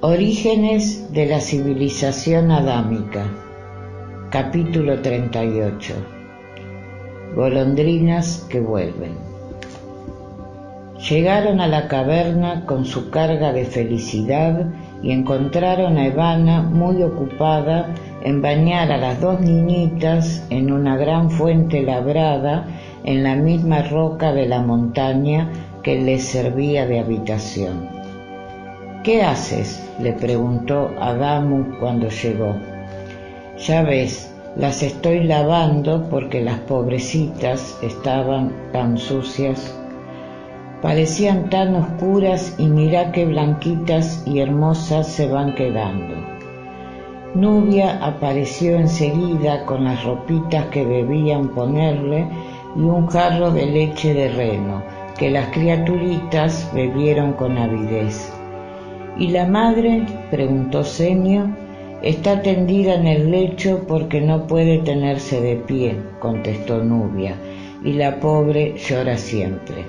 Orígenes de la civilización adámica. Capítulo 38. Golondrinas que vuelven. Llegaron a la caverna con su carga de felicidad y encontraron a Evanna muy ocupada en bañar a las dos niñitas en una gran fuente labrada en la misma roca de la montaña que les servía de habitación. «¿Qué haces?», le preguntó Adamu cuando llegó. «Ya ves, las estoy lavando porque las pobrecitas estaban tan sucias. Parecían tan oscuras y mirá qué blanquitas y hermosas se van quedando». Nubia apareció enseguida con las ropitas que debían ponerle y un jarro de leche de reno, que las criaturitas bebieron con avidez. «¿Y la madre?», preguntó Senio. «Está tendida en el lecho porque no puede tenerse de pie», contestó Nubia, «y la pobre llora siempre».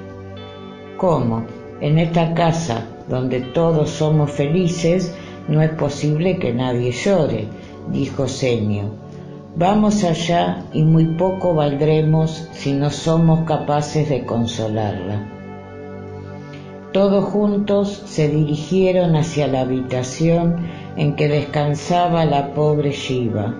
«¿Cómo? En esta casa, donde todos somos felices, no es posible que nadie llore», dijo Senio. «Vamos allá y muy poco valdremos si no somos capaces de consolarla». Todos juntos se dirigieron hacia la habitación en que descansaba la pobre Shiva,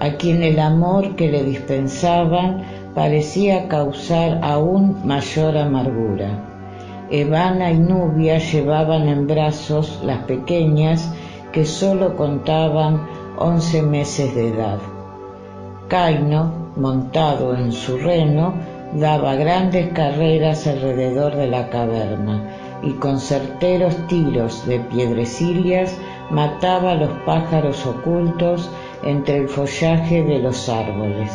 a quien el amor que le dispensaban parecía causar aún mayor amargura. Evanna y Nubia llevaban en brazos las pequeñas que solo contaban 11 meses de edad. Caino, montado en su reno, daba grandes carreras alrededor de la caverna y con certeros tiros de piedrecillas mataba a los pájaros ocultos entre el follaje de los árboles.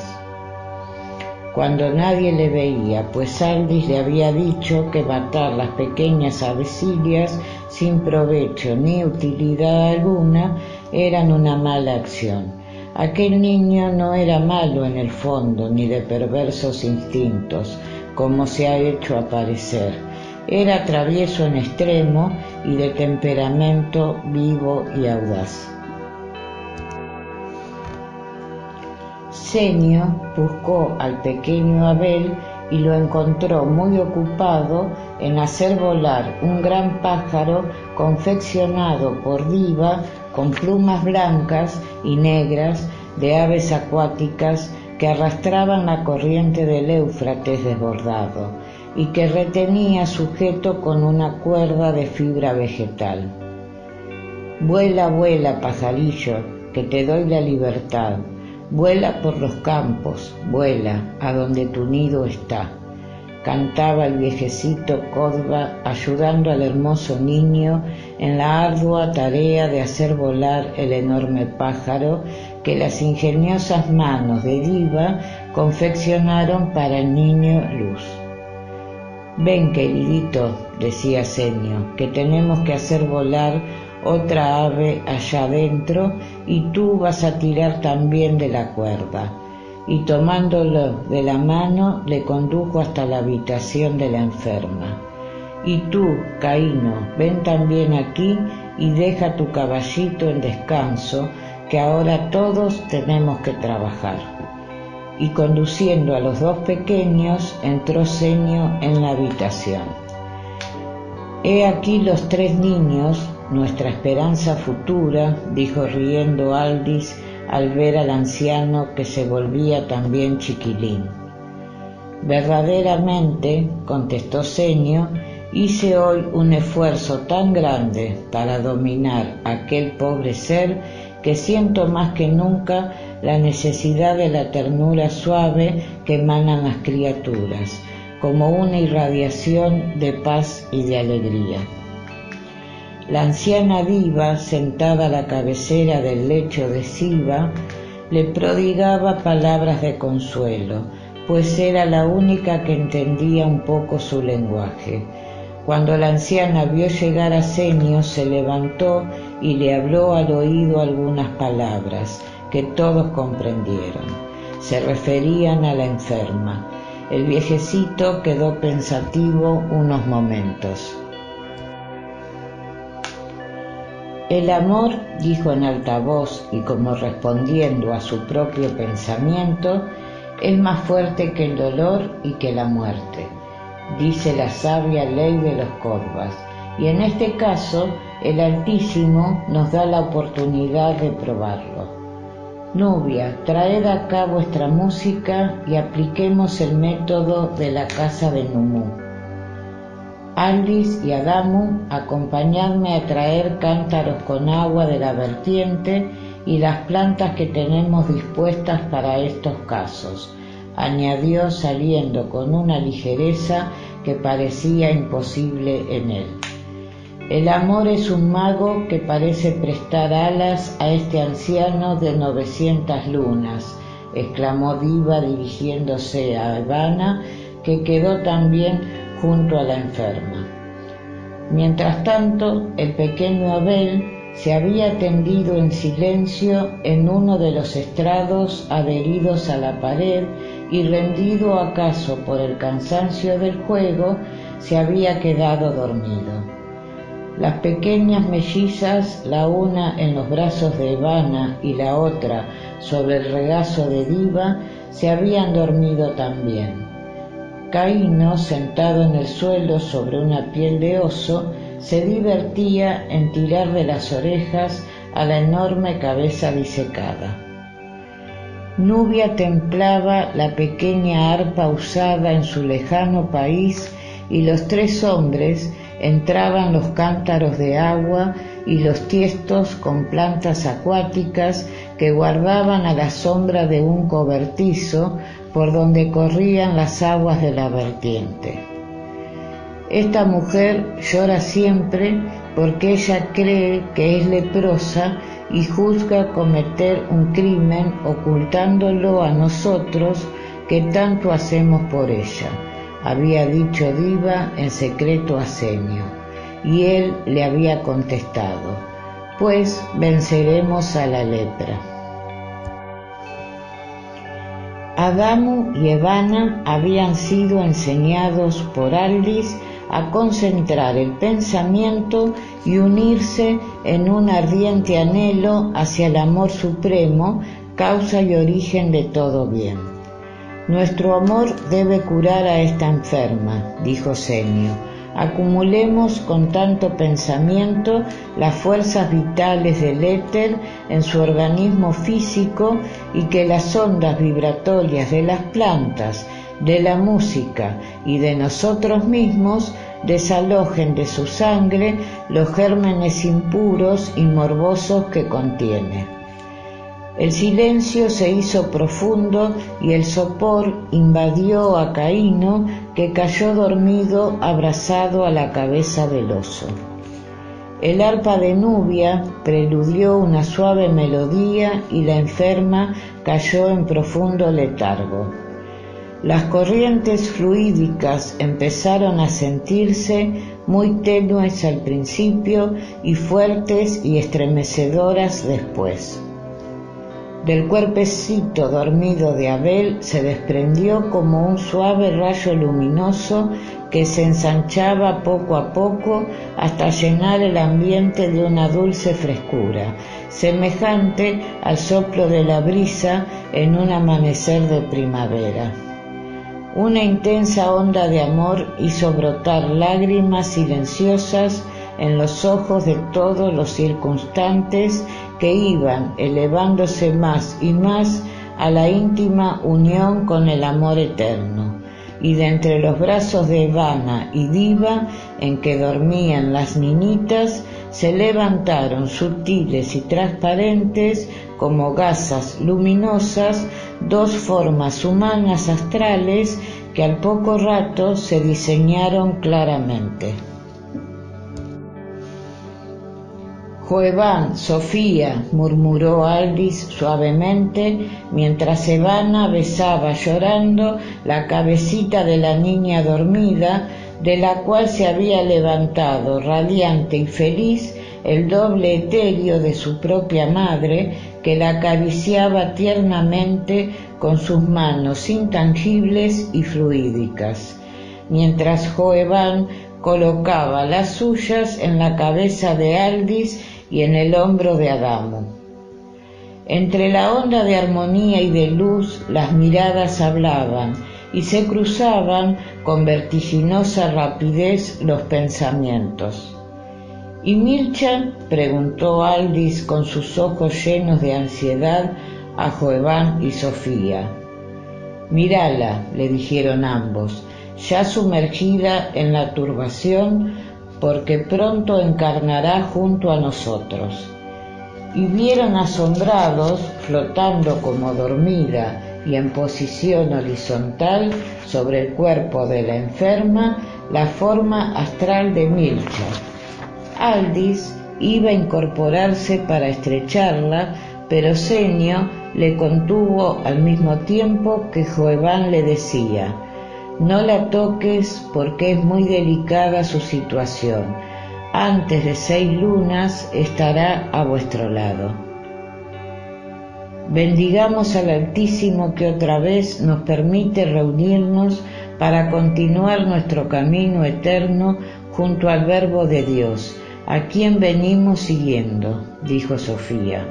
Cuando nadie le veía, pues Aldis le había dicho que matar las pequeñas avecillas sin provecho ni utilidad alguna eran una mala acción. Aquel niño no era malo en el fondo ni de perversos instintos, como se ha hecho aparecer. Era travieso en extremo y de temperamento vivo y audaz. Senio buscó al pequeño Abel y lo encontró muy ocupado en hacer volar un gran pájaro confeccionado por Diva con plumas blancas y negras de aves acuáticas que arrastraban la corriente del Éufrates desbordado y que retenía sujeto con una cuerda de fibra vegetal. «Vuela, vuela, pajarillo, que te doy la libertad. Vuela por los campos, vuela a donde tu nido está», cantaba el viejecito Kodva, ayudando al hermoso niño en la ardua tarea de hacer volar el enorme pájaro que las ingeniosas manos de Diva confeccionaron para el niño Luz. «Ven, queridito», decía Senio, «que tenemos que hacer volar otra ave allá adentro y tú vas a tirar también de la cuerda». Y tomándolo de la mano le condujo hasta la habitación de la enferma. «Y tú, Caino, ven también aquí y deja tu caballito en descanso, que ahora todos tenemos que trabajar». Y conduciendo a los dos pequeños, entró Senio en la habitación. «He aquí los 3 niños, nuestra esperanza futura», dijo riendo Aldis al ver al anciano que se volvía también chiquilín. «Verdaderamente», contestó Senio, «hice hoy un esfuerzo tan grande para dominar a aquel pobre ser que siento más que nunca la necesidad de la ternura suave que emanan las criaturas, como una irradiación de paz y de alegría». La anciana Diva, sentada a la cabecera del lecho de Siva, le prodigaba palabras de consuelo, pues era la única que entendía un poco su lenguaje. Cuando la anciana vio llegar a Senio, se levantó y le habló al oído algunas palabras que todos comprendieron. Se referían a la enferma. El viejecito quedó pensativo unos momentos. El amor, dijo en alta voz y como respondiendo a su propio pensamiento, es más fuerte que el dolor y que la muerte, dice la sabia ley de los Kodvas, y en este caso el Altísimo nos da la oportunidad de probarlo. Nubia, traed acá vuestra música y apliquemos el método de la casa de Numú. Aldis y Adamu, acompañadme a traer cántaros con agua de la vertiente y las plantas que tenemos dispuestas para estos casos, añadió saliendo con una ligereza que parecía imposible en él. El amor es un mago que parece prestar alas a este anciano de 900 lunas, exclamó Diva dirigiéndose a Ivana, que quedó también junto a la enferma. Mientras tanto, el pequeño Abel se había tendido en silencio en uno de los estrados adheridos a la pared y, rendido acaso por el cansancio del juego, se había quedado dormido. Las pequeñas mellizas, la una en los brazos de Ivana y la otra sobre el regazo de Diva, se habían dormido también. Caíno, sentado en el suelo sobre una piel de oso, se divertía en tirar de las orejas a la enorme cabeza disecada. Nubia templaba la pequeña arpa usada en su lejano país y los tres hombres entraban los cántaros de agua y los tiestos con plantas acuáticas que guardaban a la sombra de un cobertizo por donde corrían las aguas de la vertiente. Esta mujer llora siempre porque ella cree que es leprosa y juzga cometer un crimen ocultándolo a nosotros que tanto hacemos por ella, había dicho Diva en secreto a Senio, y él le había contestado: pues venceremos a la lepra. Adamu y Ivana habían sido enseñados por Aldis a concentrar el pensamiento y unirse en un ardiente anhelo hacia el amor supremo, causa y origen de todo bien. Nuestro amor debe curar a esta enferma, dijo Senio. Acumulemos con tanto pensamiento las fuerzas vitales del éter en su organismo físico y que las ondas vibratorias de las plantas, de la música y de nosotros mismos desalojen de su sangre los gérmenes impuros y morbosos que contiene. El silencio se hizo profundo y el sopor invadió a Caíno, que cayó dormido abrazado a la cabeza del oso. El arpa de Nubia preludió una suave melodía y la enferma cayó en profundo letargo. Las corrientes fluídicas empezaron a sentirse muy tenues al principio y fuertes y estremecedoras después. Del cuerpecito dormido de Abel se desprendió como un suave rayo luminoso que se ensanchaba poco a poco hasta llenar el ambiente de una dulce frescura, semejante al soplo de la brisa en un amanecer de primavera. Una intensa onda de amor hizo brotar lágrimas silenciosas en los ojos de todos los circunstantes que iban elevándose más y más a la íntima unión con el amor eterno, y de entre los brazos de Ivana y Diva, en que dormían las niñitas, se levantaron sutiles y transparentes como gasas luminosas dos formas humanas astrales que al poco rato se diseñaron claramente. Joeván, Sofía, murmuró Aldis suavemente, mientras Ivana besaba llorando la cabecita de la niña dormida, de la cual se había levantado, radiante y feliz, el doble etéreo de su propia madre, que la acariciaba tiernamente con sus manos intangibles y fluídicas. Mientras Joeván colocaba las suyas en la cabeza de Aldis y en el hombro de Adamo. Entre la onda de armonía y de luz las miradas hablaban y se cruzaban con vertiginosa rapidez los pensamientos. —¿Y Milcha? —preguntó Aldis con sus ojos llenos de ansiedad a Joeván y Sofía. —Mírala —le dijeron ambos—, ya sumergida en la turbación, porque pronto encarnará junto a nosotros. Y vieron asombrados, flotando como dormida y en posición horizontal sobre el cuerpo de la enferma, la forma astral de Milcha. Aldis iba a incorporarse para estrecharla, pero Senio le contuvo al mismo tiempo que Joeván le decía: «No la toques porque es muy delicada su situación. Antes de 6 lunas estará a vuestro lado». Bendigamos al Altísimo que otra vez nos permite reunirnos para continuar nuestro camino eterno junto al Verbo de Dios, a quien venimos siguiendo, dijo Sofía.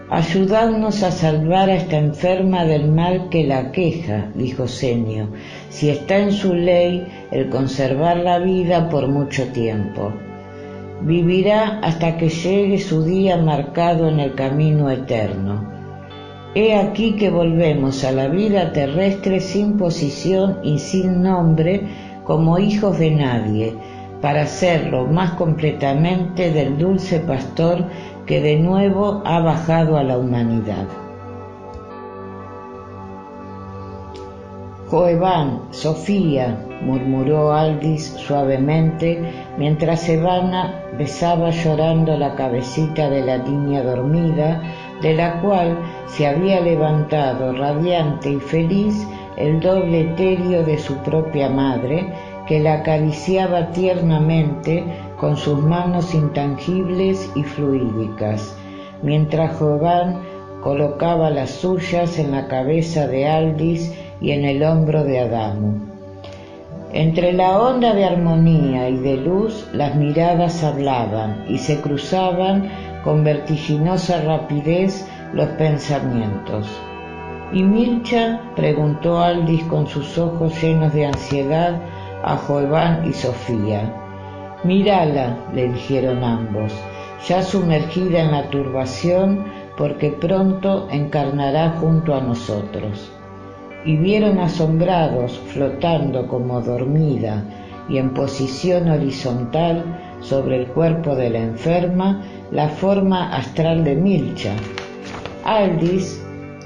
Ayudadnos a salvar a esta enferma del mal que la aqueja, dijo Senio, si está en su ley el conservar la vida por mucho tiempo. Vivirá hasta que llegue su día marcado en el camino eterno. He aquí que volvemos a la vida terrestre sin posición y sin nombre, como hijos de nadie, para serlo más completamente del dulce pastor que de nuevo ha bajado a la humanidad. Joeván, Sofía, murmuró Aldis suavemente, mientras Evana besaba llorando la cabecita de la niña dormida, de la cual se había levantado radiante y feliz el doble etéreo de su propia madre, que la acariciaba tiernamente con sus manos intangibles y fluídicas, mientras Joeván colocaba las suyas en la cabeza de Aldis y en el hombro de Adamo. Entre la onda de armonía y de luz las miradas hablaban y se cruzaban con vertiginosa rapidez los pensamientos. —¿Y Milcha? —preguntó Aldis con sus ojos llenos de ansiedad a Joeván y Sofía. —Mírala —le dijeron ambos—, ya sumergida en la turbación, porque pronto encarnará junto a nosotros. Y vieron asombrados, flotando como dormida y en posición horizontal sobre el cuerpo de la enferma, la forma astral de Milcha. Aldis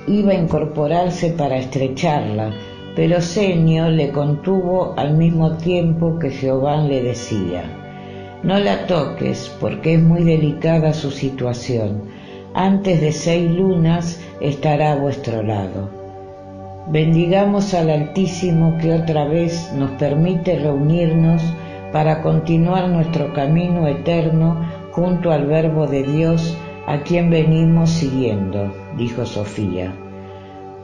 iba a incorporarse para estrecharla, pero Senio le contuvo al mismo tiempo que Joeván le decía: «No la toques, porque es muy delicada su situación. Antes de 6 lunas estará a vuestro lado». Bendigamos al Altísimo que otra vez nos permite reunirnos para continuar nuestro camino eterno junto al Verbo de Dios, a quien venimos siguiendo, dijo Sofía.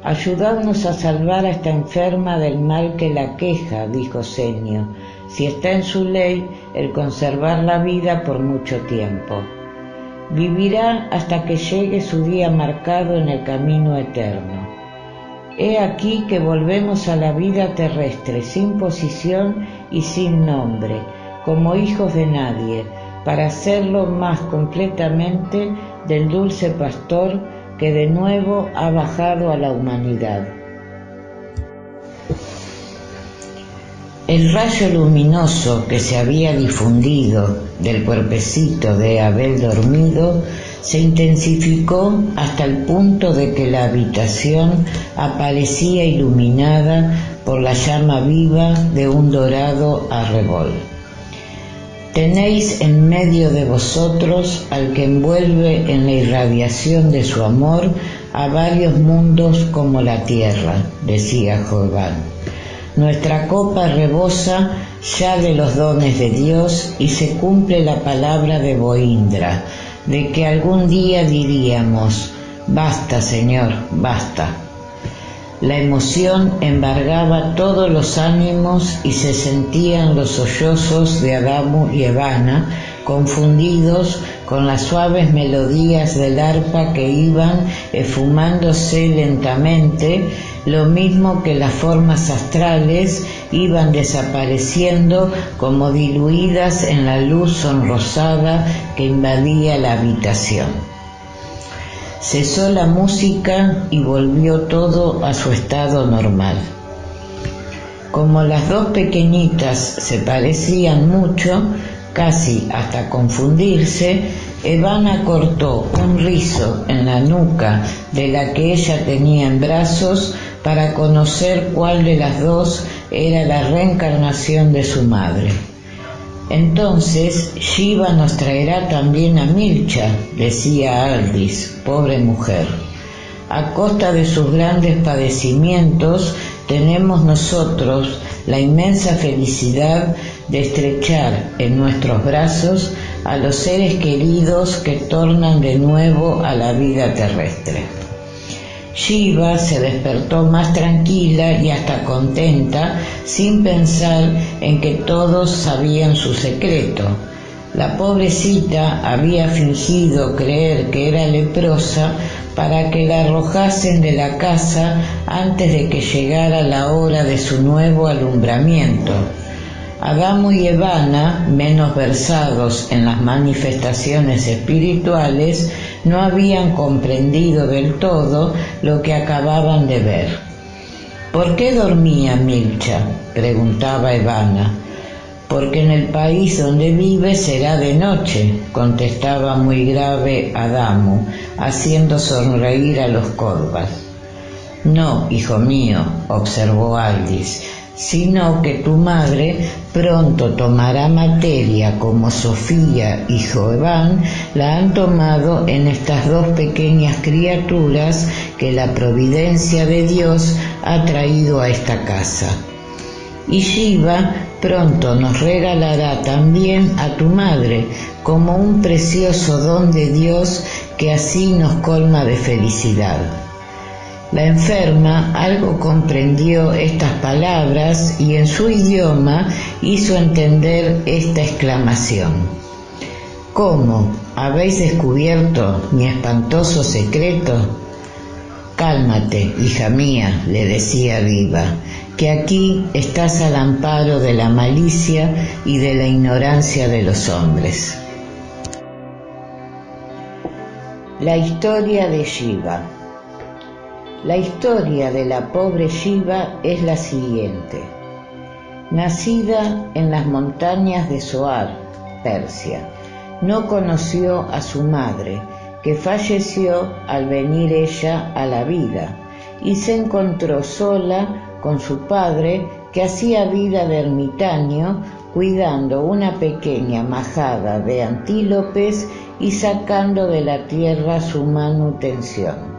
Ayudadnos a salvar a esta enferma del mal que la aqueja, dijo Senio, si está en su ley el conservar la vida por mucho tiempo. Vivirá hasta que llegue su día marcado en el camino eterno. He aquí que volvemos a la vida terrestre sin posición y sin nombre, como hijos de nadie, para hacerlo más completamente del dulce pastor que de nuevo ha bajado a la humanidad. El rayo luminoso que se había difundido del cuerpecito de Abel dormido se intensificó hasta el punto de que la habitación aparecía iluminada por la llama viva de un dorado arrebol. Tenéis en medio de vosotros al que envuelve en la irradiación de su amor a varios mundos como la tierra, decía Joeván. Nuestra copa rebosa ya de los dones de Dios y se cumple la palabra de Boindra, de que algún día diríamos: basta, Señor, basta. La emoción embargaba todos los ánimos y se sentían los sollozos de Adamo y Evana, confundidos con las suaves melodías del arpa que iban esfumándose lentamente, lo mismo que las formas astrales iban desapareciendo como diluidas en la luz sonrosada que invadía la habitación. Cesó la música y volvió todo a su estado normal. Como las dos pequeñitas se parecían mucho, casi hasta confundirse, Evana cortó un rizo en la nuca de la que ella tenía en brazos para conocer cuál de las dos era la reencarnación de su madre. Entonces Shiva nos traerá también a Milcha, decía Aldis, pobre mujer. A costa de sus grandes padecimientos tenemos nosotros la inmensa felicidad de estrechar en nuestros brazos a los seres queridos que tornan de nuevo a la vida terrestre. Shiva se despertó más tranquila y hasta contenta, sin pensar en que todos sabían su secreto. La pobrecita había fingido creer que era leprosa para que la arrojasen de la casa antes de que llegara la hora de su nuevo alumbramiento. Adamo y Evana, menos versados en las manifestaciones espirituales, no habían comprendido del todo lo que acababan de ver. ¿Por qué dormía Milcha?, preguntaba Evana. Porque en el país donde vive será de noche, contestaba muy grave Adamo, haciendo sonreír a los corvas. No, hijo mío, observó Aldis, sino que tu madre pronto tomará materia como Sofía y Joeván la han tomado en estas dos pequeñas criaturas que la providencia de Dios ha traído a esta casa. Y Shiva pronto nos regalará también a tu madre como un precioso don de Dios que así nos colma de felicidad. La enferma algo comprendió estas palabras y en su idioma hizo entender esta exclamación. ¿Cómo? ¿Habéis descubierto mi espantoso secreto? Cálmate, hija mía, le decía viva, que aquí estás al amparo de la malicia y de la ignorancia de los hombres. La historia de Shiva. La historia de la pobre Shiva es la siguiente. Nacida en las montañas de Zoar, Persia, no conoció a su madre, que falleció al venir ella a la vida, y se encontró sola con su padre, que hacía vida de ermitaño, cuidando una pequeña majada de antílopes y sacando de la tierra su manutención.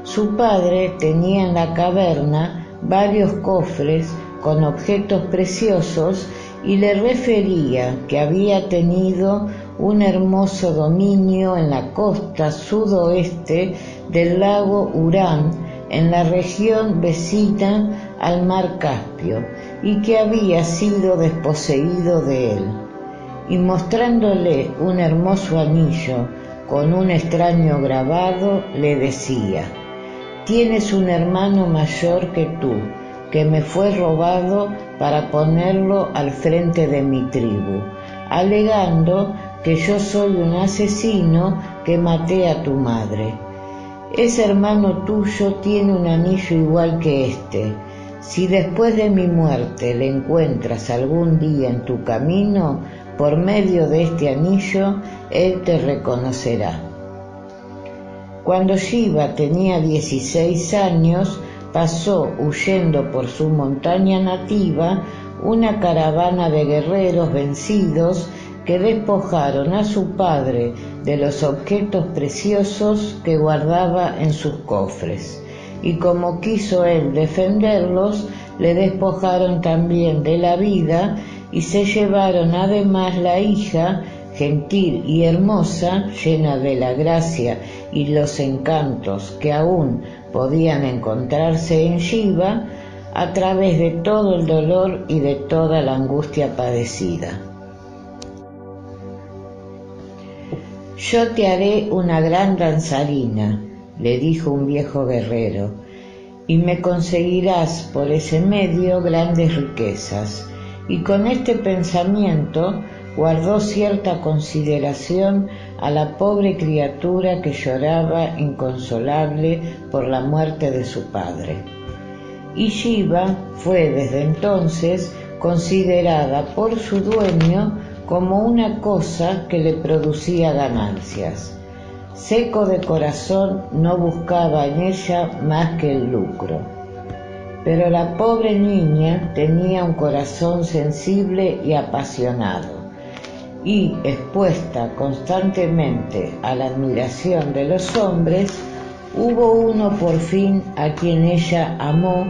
Su padre tenía en la caverna varios cofres con objetos preciosos y le refería que había tenido un hermoso dominio en la costa sudoeste del lago Urán, en la región vecina al mar Caspio, y que había sido desposeído de él. Y mostrándole un hermoso anillo con un extraño grabado, le decía: «Tienes un hermano mayor que tú, que me fue robado para ponerlo al frente de mi tribu, alegando que yo soy un asesino que maté a tu madre. Ese hermano tuyo tiene un anillo igual que este. Si después de mi muerte le encuentras algún día en tu camino, por medio de este anillo, él te reconocerá». Cuando Shiva tenía 16 años, pasó huyendo por su montaña nativa una caravana de guerreros vencidos que despojaron a su padre de los objetos preciosos que guardaba en sus cofres, y como quiso él defenderlos, le despojaron también de la vida y se llevaron además la hija, gentil y hermosa, llena de la gracia y los encantos que aún podían encontrarse en Shiva a través de todo el dolor y de toda la angustia padecida. «Yo te haré una gran danzarina», le dijo un viejo guerrero, «y me conseguirás por ese medio grandes riquezas». Y con este pensamiento guardó cierta consideración a la pobre criatura que lloraba inconsolable por la muerte de su padre. Y Shiva fue desde entonces considerada por su dueño como una cosa que le producía ganancias. Seco de corazón, no buscaba en ella más que el lucro. Pero la pobre niña tenía un corazón sensible y apasionado, y, expuesta constantemente a la admiración de los hombres, hubo uno por fin a quien ella amó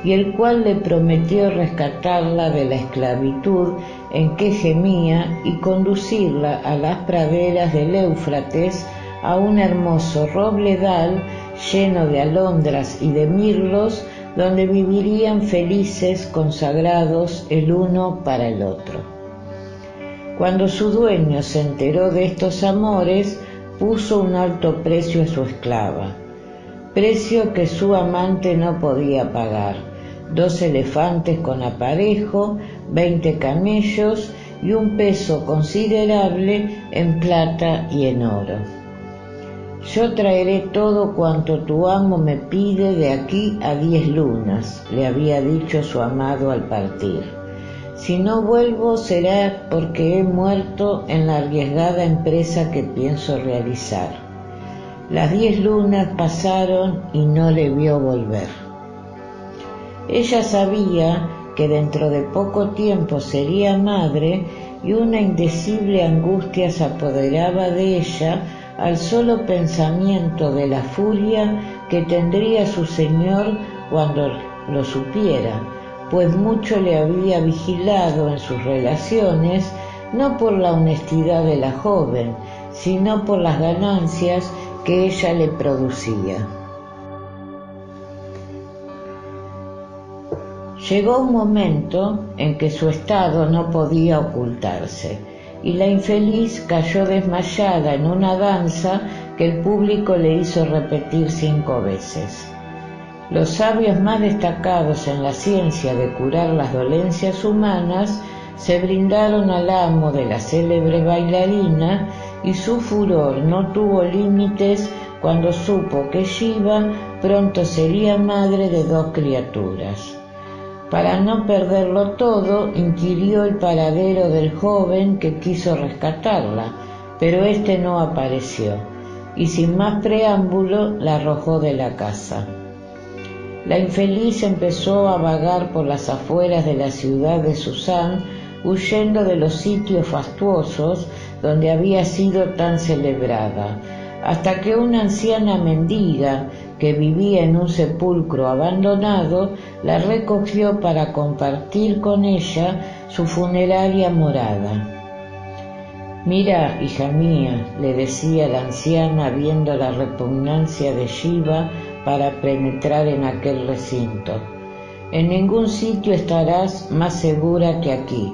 y el cual le prometió rescatarla de la esclavitud en que gemía y conducirla a las praderas del Éufrates, a un hermoso robledal lleno de alondras y de mirlos, donde vivirían felices, consagrados el uno para el otro. Cuando su dueño se enteró de estos amores, puso un alto precio a su esclava, precio que su amante no podía pagar: 2 elefantes con aparejo, 20 camellos y un peso considerable en plata y en oro. «Yo traeré todo cuanto tu amo me pide de aquí a 10 lunas», le había dicho su amado al partir. «Si no vuelvo será porque he muerto en la arriesgada empresa que pienso realizar». Las 10 lunas pasaron y no le vio volver. Ella sabía que dentro de poco tiempo sería madre y una indecible angustia se apoderaba de ella al solo pensamiento de la furia que tendría su señor cuando lo supiera, pues mucho le había vigilado en sus relaciones, no por la honestidad de la joven, sino por las ganancias que ella le producía. Llegó un momento en que su estado no podía ocultarse, y la infeliz cayó desmayada en una danza que el público le hizo repetir 5 veces. Los sabios más destacados en la ciencia de curar las dolencias humanas se brindaron al amo de la célebre bailarina, y su furor no tuvo límites cuando supo que Shiva pronto sería madre de 2 criaturas. Para no perderlo todo, inquirió el paradero del joven que quiso rescatarla, pero éste no apareció, y sin más preámbulo la arrojó de la casa. La infeliz empezó a vagar por las afueras de la ciudad de Susán, huyendo de los sitios fastuosos donde había sido tan celebrada, hasta que una anciana mendiga que vivía en un sepulcro abandonado la recogió para compartir con ella su funeraria morada. «Mira, hija mía», le decía la anciana viendo la repugnancia de Shiva para penetrar en aquel recinto, «en ningún sitio estarás más segura que aquí,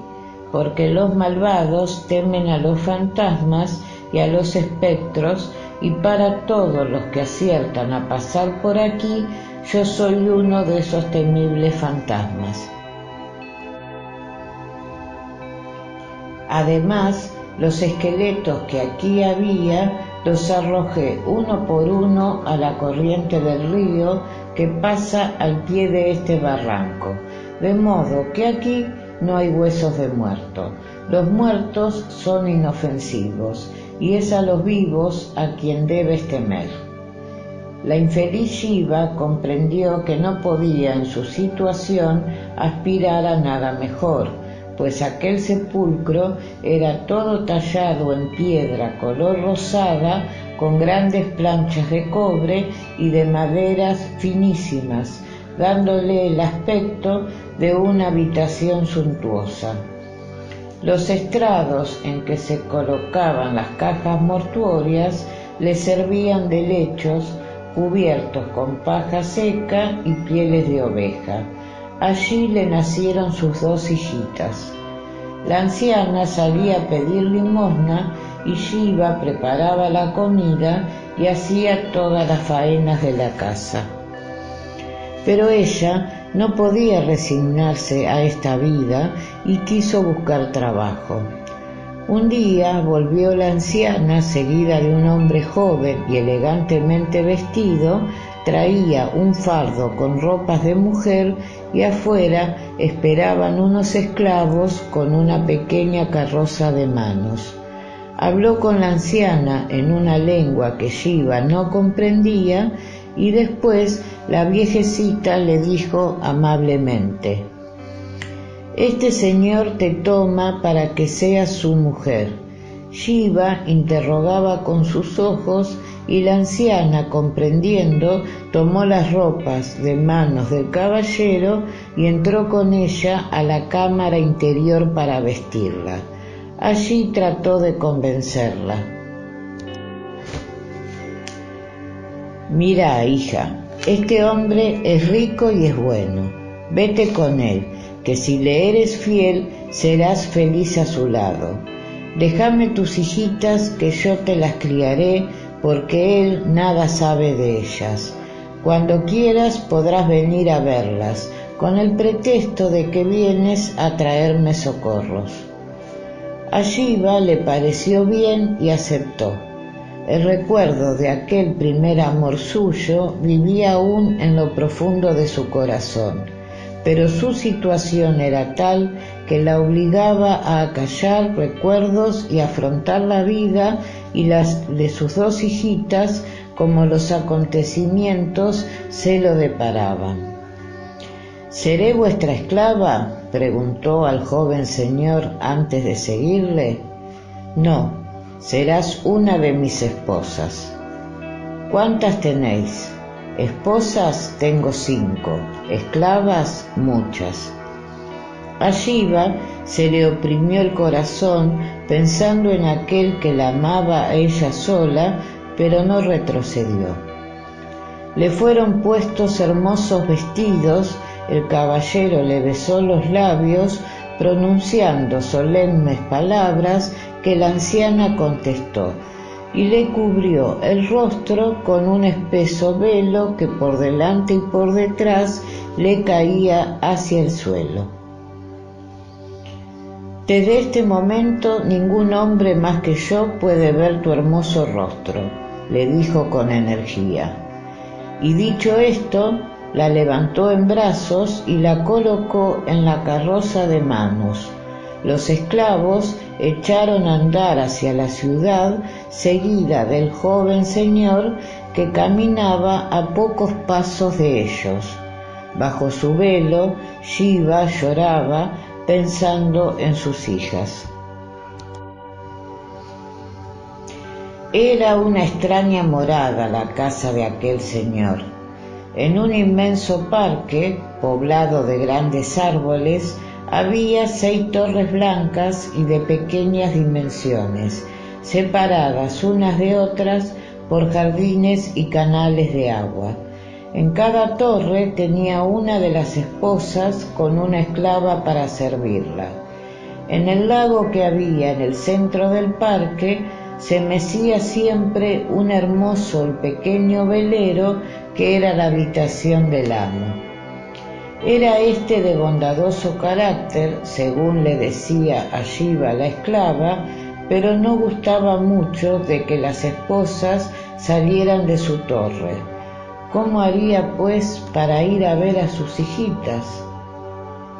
porque los malvados temen a los fantasmas y a los espectros, y para todos los que aciertan a pasar por aquí, yo soy uno de esos temibles fantasmas. Además, los esqueletos que aquí había los arrojé uno por uno a la corriente del río que pasa al pie de este barranco, de modo que aquí no hay huesos de muerto. Los muertos son inofensivos, y es a los vivos a quien debes temer». La infeliz Shiva comprendió que no podía en su situación aspirar a nada mejor, pues aquel sepulcro era todo tallado en piedra color rosada, con grandes planchas de cobre y de maderas finísimas, dándole el aspecto de una habitación suntuosa. Los estrados en que se colocaban las cajas mortuorias le servían de lechos, cubiertos con paja seca y pieles de oveja. Allí le nacieron sus 2 hijitas. La anciana salía a pedir limosna y Shiva preparaba la comida y hacía todas las faenas de la casa. Pero ella no podía resignarse a esta vida y quiso buscar trabajo. Un día volvió la anciana seguida de un hombre joven y elegantemente vestido. Traía un fardo con ropas de mujer y afuera esperaban unos esclavos con una pequeña carroza de manos. Habló con la anciana en una lengua que Shiva no comprendía y después la viejecita le dijo amablemente: «Este señor te toma para que seas su mujer». Shiva interrogaba con sus ojos y la anciana, comprendiendo, tomó las ropas de manos del caballero y entró con ella a la cámara interior para vestirla. Allí trató de convencerla. «Mira, hija, este hombre es rico y es bueno. Vete con él, que si le eres fiel, serás feliz a su lado. Déjame tus hijitas que yo te las criaré, porque él nada sabe de ellas. Cuando quieras podrás venir a verlas, con el pretexto de que vienes a traerme socorros». A Shiva le pareció bien y aceptó. El recuerdo de aquel primer amor suyo vivía aún en lo profundo de su corazón, pero su situación era tal que la obligaba a acallar recuerdos y afrontar la vida y las de sus 2 hijitas como los acontecimientos se lo deparaban. «¿Seré vuestra esclava?», preguntó al joven señor antes de seguirle. «No, serás una de mis esposas». «¿Cuántas tenéis?». «Esposas tengo 5, esclavas muchas». A Shiva se le oprimió el corazón pensando en aquel que la amaba a ella sola, pero no retrocedió. Le fueron puestos hermosos vestidos, el caballero le besó los labios, pronunciando solemnes palabras que la anciana contestó, y le cubrió el rostro con un espeso velo que por delante y por detrás le caía hacia el suelo. «Desde este momento ningún hombre más que yo puede ver tu hermoso rostro», le dijo con energía. Y dicho esto, la levantó en brazos y la colocó en la carroza de manos. Los esclavos echaron a andar hacia la ciudad, seguida del joven señor que caminaba a pocos pasos de ellos. Bajo su velo, Shiva lloraba pensando en sus hijas. Era una extraña morada la casa de aquel señor. En un inmenso parque, poblado de grandes árboles, había 6 torres blancas y de pequeñas dimensiones, separadas unas de otras por jardines y canales de agua. En cada torre tenía una de las esposas con una esclava para servirla. En el lago que había en el centro del parque se mecía siempre un hermoso y pequeño velero que era la habitación del amo. Era este de bondadoso carácter, según le decía a Shiva la esclava, pero no gustaba mucho de que las esposas salieran de su torre. ¿Cómo haría, pues, para ir a ver a sus hijitas?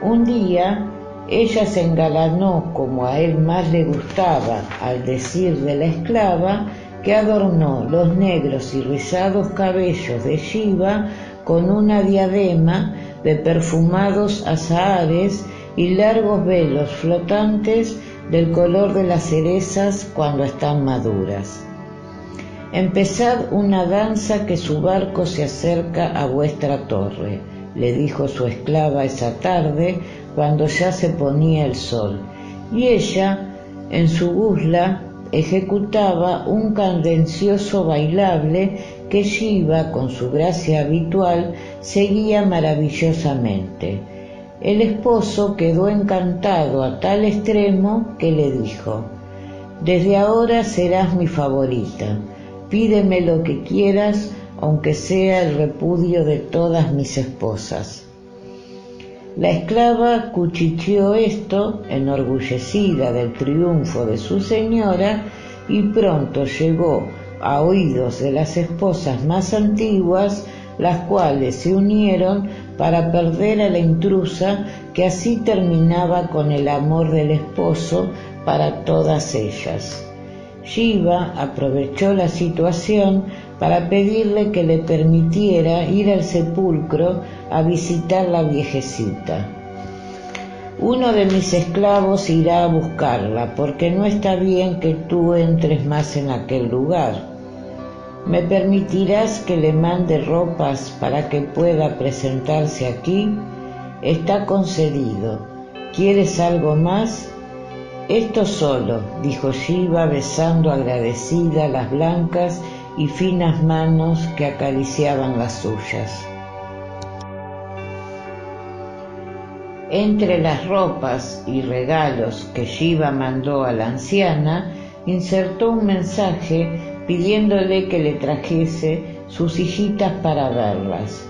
Un día, ella se engalanó como a él más le gustaba, al decir de la esclava, que adornó los negros y rizados cabellos de Shiva con una diadema de perfumados azahares y largos velos flotantes del color de las cerezas cuando están maduras. «Empezad una danza que su barco se acerca a vuestra torre», le dijo su esclava esa tarde cuando ya se ponía el sol, y ella, en su gusla, ejecutaba un cadencioso bailable que Shiva, con su gracia habitual, seguía maravillosamente. El esposo quedó encantado a tal extremo que le dijo: «Desde ahora serás mi favorita. Pídeme lo que quieras, aunque sea el repudio de todas mis esposas». La esclava cuchicheó esto, enorgullecida del triunfo de su señora, y pronto llegó a oídos de las esposas más antiguas, las cuales se unieron para perder a la intrusa, que así terminaba con el amor del esposo para todas ellas. Shiva aprovechó la situación para pedirle que le permitiera ir al sepulcro a visitar la viejecita. «Uno de mis esclavos irá a buscarla, porque no está bien que tú entres más en aquel lugar. ¿Me permitirás que le mande ropas para que pueda presentarse aquí? Está concedido. ¿Quieres algo más?» «Esto solo», dijo Shiva, besando agradecida las blancas y finas manos que acariciaban las suyas. Entre las ropas y regalos que Shiva mandó a la anciana, insertó un mensaje pidiéndole que le trajese sus hijitas para verlas.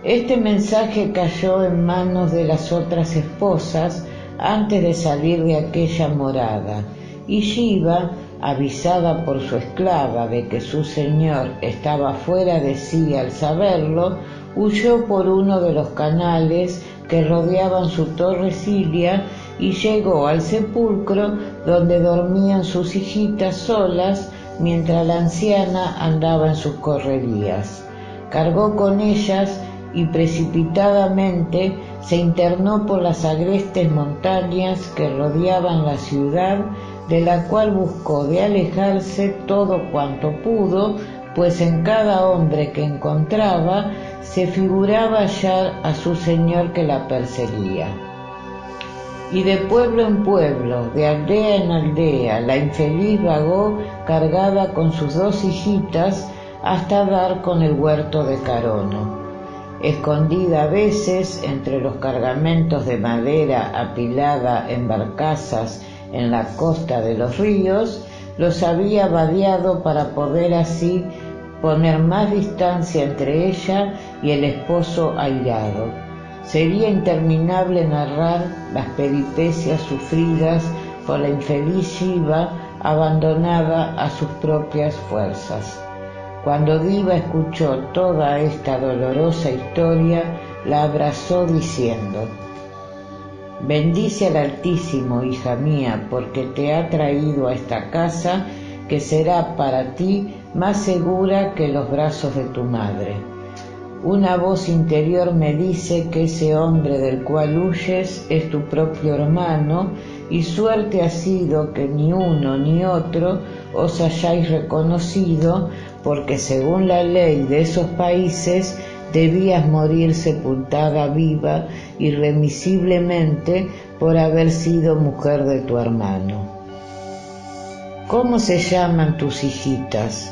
Este mensaje cayó en manos de las otras esposas antes de salir de aquella morada, y Shiva, avisada por su esclava de que su señor estaba fuera de sí al saberlo, huyó por uno de los canales que rodeaban su torre Cilia y llegó al sepulcro donde dormían sus hijitas solas mientras la anciana andaba en sus correrías. Cargó con ellas y precipitadamente se internó por las agrestes montañas que rodeaban la ciudad, de la cual buscó de alejarse todo cuanto pudo, pues en cada hombre que encontraba se figuraba hallar a su señor que la perseguía. Y de pueblo en pueblo, de aldea en aldea, la infeliz vagó cargada con sus dos hijitas hasta dar con el huerto de Carono. Escondida a veces entre los cargamentos de madera apilada en barcazas en la costa de los ríos, los había vadeado para poder así poner más distancia entre ella y el esposo airado. Sería interminable narrar las peripecias sufridas por la infeliz Shiva, abandonada a sus propias fuerzas. Cuando Diva escuchó toda esta dolorosa historia, la abrazó diciendo: «Bendice al Altísimo, hija mía, porque te ha traído a esta casa que será para ti más segura que los brazos de tu madre. Una voz interior me dice que ese hombre del cual huyes es tu propio hermano, y suerte ha sido que ni uno ni otro os hayáis reconocido, porque según la ley de esos países debías morir sepultada viva irremisiblemente por haber sido mujer de tu hermano. ¿Cómo se llaman tus hijitas?»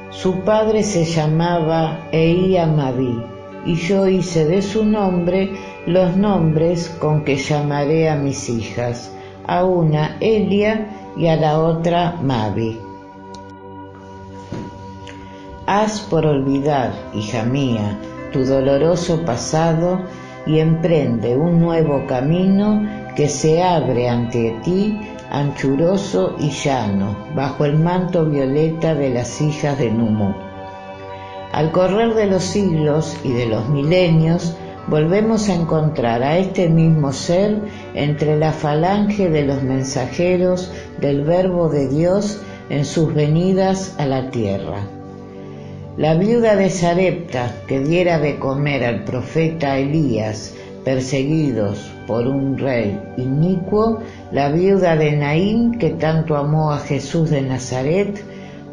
«Su padre se llamaba Eia Mavi, y yo hice de su nombre los nombres con que llamaré a mis hijas, a una Elia y a la otra Mavi». Haz por olvidar, hija mía, tu doloroso pasado y emprende un nuevo camino que se abre ante ti, anchuroso y llano, bajo el manto violeta de las hijas de Numu. Al correr de los siglos y de los milenios, volvemos a encontrar a este mismo ser entre la falange de los mensajeros del Verbo de Dios en sus venidas a la tierra. La viuda de Sarepta, que diera de comer al profeta Elías, perseguidos por un rey inicuo, la viuda de Naín, que tanto amó a Jesús de Nazaret,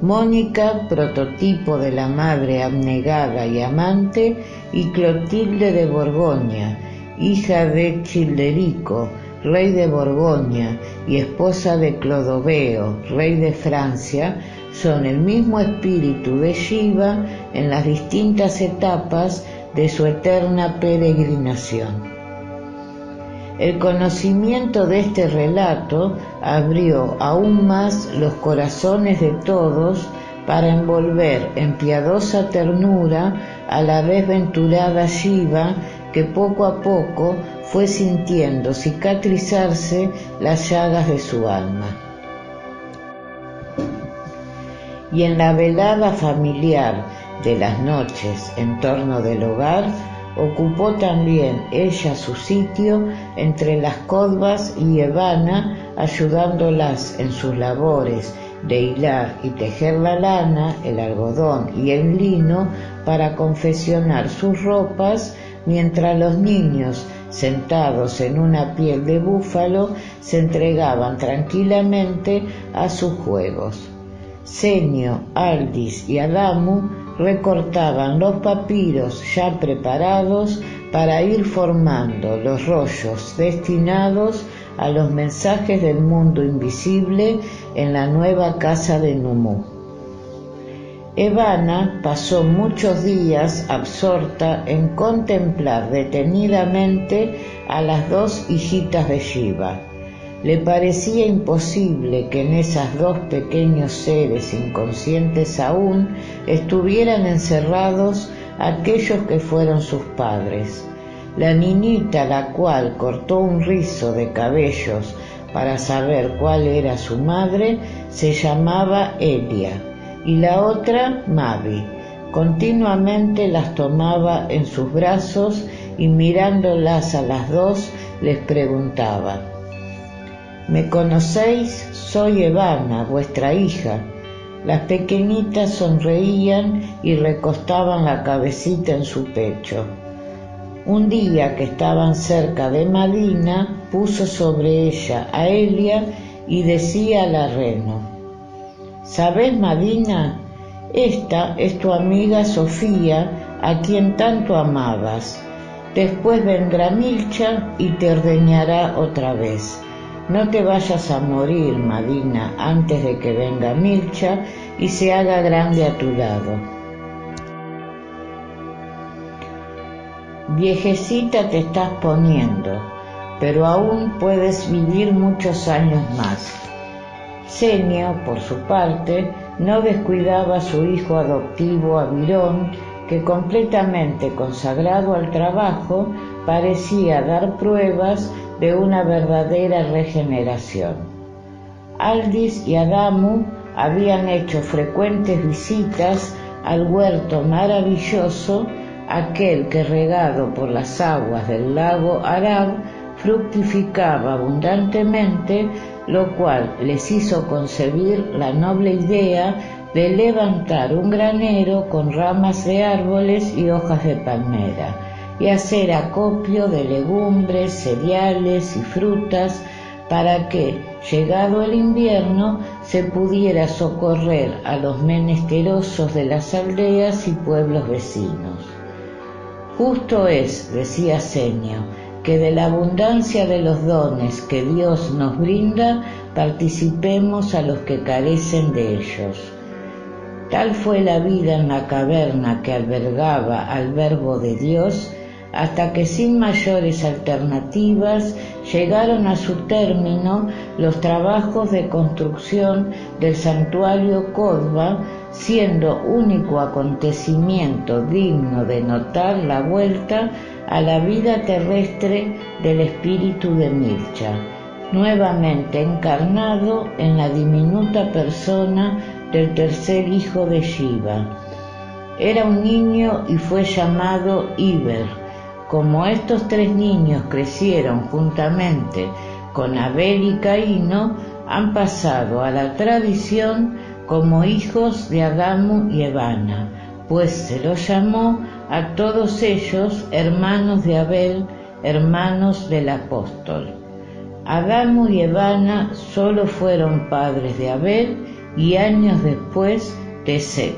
Mónica, prototipo de la madre abnegada y amante, y Clotilde de Borgoña, hija de Childerico, rey de Borgoña, y esposa de Clodoveo, rey de Francia, son el mismo espíritu de Shiva en las distintas etapas de su eterna peregrinación. El conocimiento de este relato abrió aún más los corazones de todos para envolver en piadosa ternura a la desventurada Shiva, que poco a poco fue sintiendo cicatrizarse las llagas de su alma. Y en la velada familiar de las noches en torno del hogar, ocupó también ella su sitio entre las Kodvas y Evana, ayudándolas en sus labores de hilar y tejer la lana, el algodón y el lino para confeccionar sus ropas, mientras los niños, sentados en una piel de búfalo, se entregaban tranquilamente a sus juegos. Senio, Aldis y Adamu recortaban los papiros ya preparados para ir formando los rollos destinados a los mensajes del mundo invisible en la nueva casa de Numú. Evana pasó muchos días absorta en contemplar detenidamente a las dos hijitas de Shiva. Le parecía imposible que en esas dos pequeños seres inconscientes aún estuvieran encerrados aquellos que fueron sus padres. La niñita, la cual cortó un rizo de cabellos para saber cuál era su madre, se llamaba Elia, y la otra Mavi. Continuamente las tomaba en sus brazos y mirándolas a las dos les preguntaba: ¿Me conocéis? Soy Evana, vuestra hija. Las pequeñitas sonreían y recostaban la cabecita en su pecho. Un día que estaban cerca de Madina, puso sobre ella a Elia y decía a la reno: ¿Sabés, Madina? Esta es tu amiga Sofía, a quien tanto amabas. Después vendrá Milcha y te ordeñará otra vez. No te vayas a morir, Madina, antes de que venga Milcha y se haga grande a tu lado. Viejecita te estás poniendo, pero aún puedes vivir muchos años más. Senio, por su parte, no descuidaba a su hijo adoptivo Abirón, que completamente consagrado al trabajo parecía dar pruebas de una verdadera regeneración. Aldis y Adamu habían hecho frecuentes visitas al huerto maravilloso, aquel que regado por las aguas del lago Arab fructificaba abundantemente, lo cual les hizo concebir la noble idea de levantar un granero con ramas de árboles y hojas de palmera, y hacer acopio de legumbres, cereales y frutas, para que, llegado el invierno, se pudiera socorrer a los menesterosos de las aldeas y pueblos vecinos. Justo es, decía Senio, que de la abundancia de los dones que Dios nos brinda, participemos a los que carecen de ellos. Tal fue la vida en la caverna que albergaba al Verbo de Dios, hasta que sin mayores alternativas llegaron a su término los trabajos de construcción del santuario Kodva, siendo único acontecimiento digno de notar la vuelta a la vida terrestre del espíritu de Milcha, nuevamente encarnado en la diminuta persona del tercer hijo de Shiva. Era un niño y fue llamado Iber. Como estos tres niños crecieron juntamente con Abel y Caíno, han pasado a la tradición como hijos de Adamu y Evana, pues se los llamó a todos ellos hermanos de Abel, hermanos del apóstol. Adamu y Evana solo fueron padres de Abel y años después de Set.